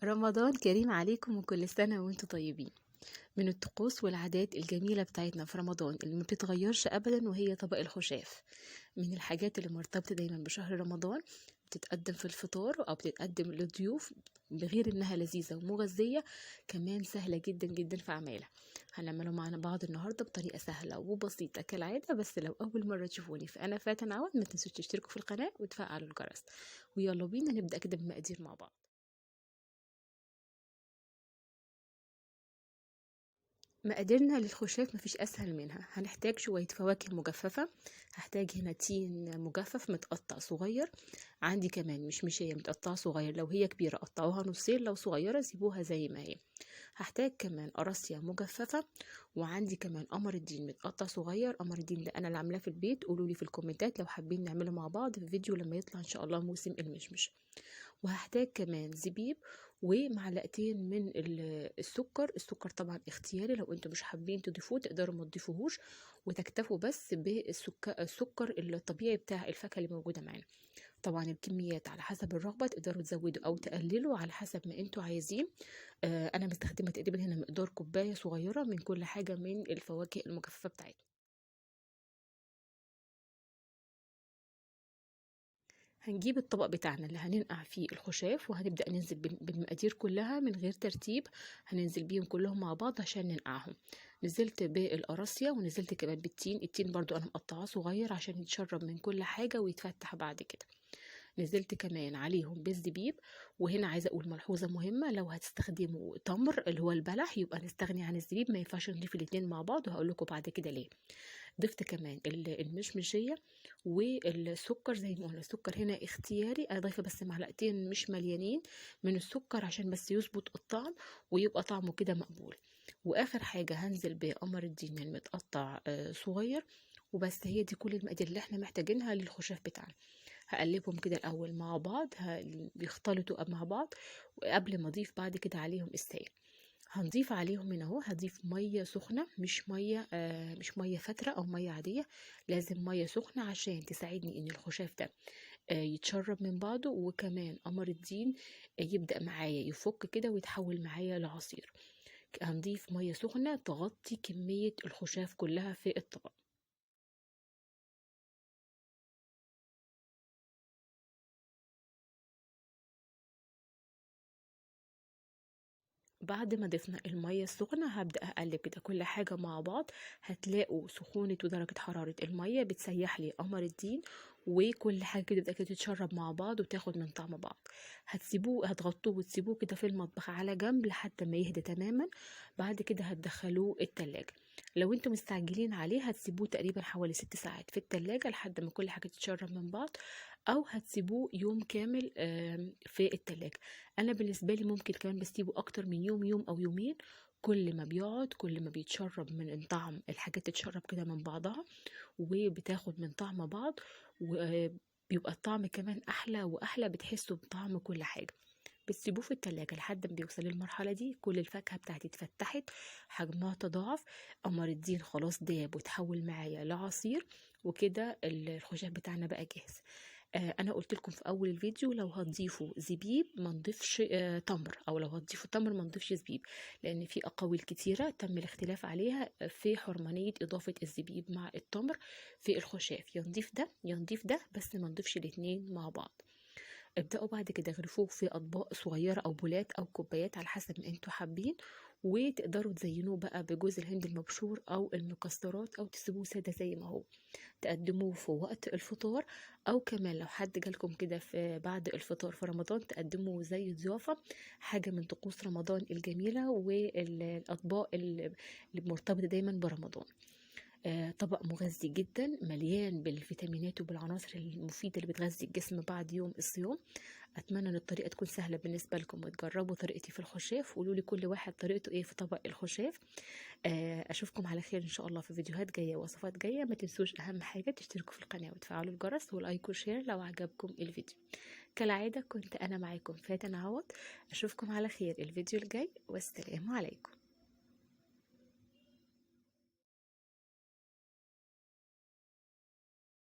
رمضان كريم عليكم وكل سنة وانتم طيبين. من الطقوس والعادات الجميلة بتاعتنا في رمضان اللي ما بتتغيرش أبدا وهي طبق الخشاف. من الحاجات اللي مرتبطة دايما بشهر رمضان، بتتقدم في الفطار أو بتتقدم للضيوف، بغير إنها لذيذة ومغذية كمان سهلة جدا جدا في عمايلها. هنعمله معنا بعض النهاردة بطريقة سهلة وبسيطة كالعادة، بس لو أول مرة تشوفوني فأنا فاتن عوض، ما تنسوش تشتركوا في القناة وتفعلوا الجرس. ويلا بينا نبدأ كده بالمقادير مع بعض. مقاديرنا للخشاف مفيش اسهل منها. هنحتاج شويه فواكه مجففه، هحتاج هنا تين مجفف متقطع صغير، عندي كمان مشمشيه متقطعه صغير، لو هي كبيره قطعوها نصين، لو صغيره سيبوها زي ما هي. هحتاج كمان قراصية مجففه، وعندي كمان قمر الدين متقطع صغير. قمر الدين ده انا اللي عاملاه في البيت، قولوا لي في الكومنتات لو حابين نعمله مع بعض في فيديو لما يطلع ان شاء الله موسم المشمش. وهحتاج كمان زبيب ومعلقتين من السكر طبعا اختياري، لو انتوا مش حابين تضيفوه تقدروا ما تضيفوهوش وتكتفوا بس السكر الطبيعي بتاع الفاكهه اللي موجوده معانا. طبعا الكميات على حسب الرغبه، تقدروا تزودوا او تقللوا على حسب ما انتوا عايزين. انا مستخدمه تقريبا هنا مقدار كوبايه صغيره من كل حاجه من الفواكه المجففه بتاعتنا. هنجيب الطبق بتاعنا اللي هننقع فيه الخشاف، وهنبدأ ننزل بالمقادير كلها من غير ترتيب، هننزل بيهم كلهم مع بعض عشان ننقعهم. نزلت بالقراصية ونزلت كمان بالتين، التين برضو انا مقطعاه صغير عشان يتشرب من كل حاجة ويتفتح بعد كده. نزلت كمان عليهم بالزبيب. وهنا عايزه اقول ملحوظه مهمه، لو هتستخدموا تمر اللي هو البلح يبقى نستغني عن الزبيب، ما ينفعش نضيف الاتنين مع بعض، وهقول لكم بعد كده ليه. ضفت كمان المشمشيه والسكر، زي ما قلنا السكر هنا اختياري، انا ضايفه بس معلقتين مش مليانين من السكر عشان بس يظبط الطعم ويبقى طعمه كده مقبول. واخر حاجه هنزل بقمر الدين المتقطع صغير. وبس هي دي كل المقادير اللي احنا محتاجينها للخشاف بتاعنا. هقلبهم كده الاول مع بعض، بيختلطوا مع بعض، وقبل ما اضيف بعد كده عليهم السائل. هنضيف عليهم هنا اهو، هضيف ميه سخنه، مش ميه فتره او ميه عاديه، لازم ميه سخنه عشان تساعدني ان الخشاف ده يتشرب من بعضه، وكمان قمر الدين يبدا معايا يفك كده ويتحول معايا لعصير. هنضيف ميه سخنه تغطي كميه الخشاف كلها في الطبق. بعد ما ضفنا المية السخنة هبدأ أقلب كده كل حاجة مع بعض. هتلاقوا سخونة ودرجة حرارة المية بتسيح لي قمر الدين، وكل حاجة كده تبدأ كده تتشرب مع بعض وتاخد من طعم بعض. هتغطوه وتسيبوه كده في المطبخ على جنب لحد ما يهدى تماما. بعد كده هتدخلوه التلاجة. لو انتم مستعجلين عليه هتسيبوه تقريبا حوالي 6 ساعات في التلاجة لحد ما كل حاجة تتشرب من بعض، او هتسيبوه يوم كامل في التلاجة. انا بالنسبه لي ممكن كمان بسيبه اكتر من يوم او يومين. كل ما بيقعد كل ما بيتشرب من طعم الحاجات، تتشرب كده من بعضها وبتاخد من طعم بعض، وبيبقى الطعم كمان احلى واحلى، بتحسوا بطعم كل حاجه. بتسيبوه في التلاجة لحد ما بيوصل للمرحلة دي، كل الفاكهة بتاعتي اتفتحت، حجمها تضاعف، قمر الدين خلاص داب وتحول معايا لعصير، وكده الخشاف بتاعنا بقى جاهز. انا قلت لكم في اول الفيديو لو هتضيفوا زبيب ما نضيفش تمر، او لو هتضيفوا تمر ما نضيفش زبيب، لان في اقاويل كتيره تم الاختلاف عليها في حرمانيه اضافه الزبيب مع التمر في الخشاف. ينضيف ده ينضيف ده، بس ما نضيفش الاتنين مع بعض. ابدأوا بعد كده غرفوه في أطباق صغيرة أو بولات أو كوبايات على حسب ما انتوا حابين، وتقدروا تزينوه بقى بجوز الهند المبشور أو المكسرات، أو تسيبوه سادة زي ما هو. تقدموه في وقت الفطار، أو كمان لو حد جالكم كده في بعد الفطار في رمضان تقدموه زي ضيافة، حاجة من طقوس رمضان الجميلة والأطباق اللي مرتبطة دايما برمضان. طبق مغذي جدا مليان بالفيتامينات وبالعناصر المفيدة اللي بتغذي الجسم بعد يوم الصيام. اتمنى ان الطريقه تكون سهله بالنسبه لكم، وتجربوا طريقتي في الخشاف، وقولوا لي كل واحد طريقته ايه في طبق الخشاف. اشوفكم على خير ان شاء الله في فيديوهات جايه ووصفات جايه. ما تنسوش اهم حاجه تشتركوا في القناه وتفعلوا الجرس ولايك وشير لو عجبكم الفيديو. كالعاده كنت انا معاكم فاتن عوض، اشوفكم على خير الفيديو الجاي، والسلام عليكم.